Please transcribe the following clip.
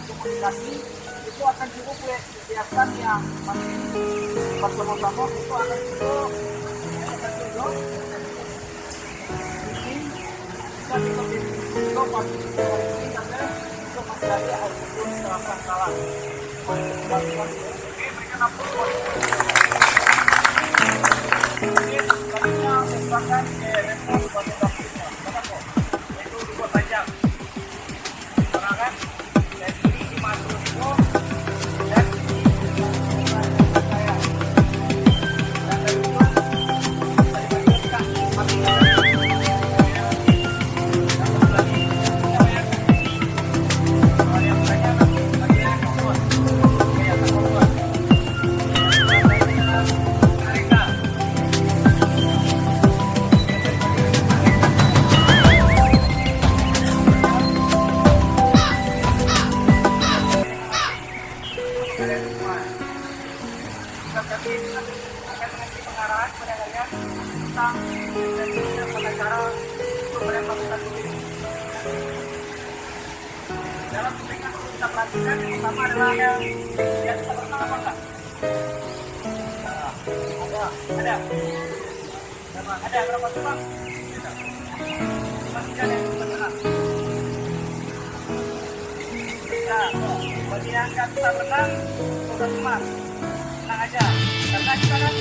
Komunikasi itu akan cukup kegiatan yang masih bersama-sama itu akan cukup bisa itu pasti karena itu masih ada alumni selatan kalah berikan apa ini tadinya merupakan respon sebagai dapurnya itu dibuat panjang kan akan mengasih pengarahan kepada kalian tentang pengacara untuk melakukan ini. Dalam pemberian yang kita perhatikan yang pertama adalah yang kita pernah apa enggak? Ada berapa tuh bang? Cuma 3 yang kita pernah. Nah, bagi yang nggak bisa berenang, sudah emas. Tenang aja, karena kita kan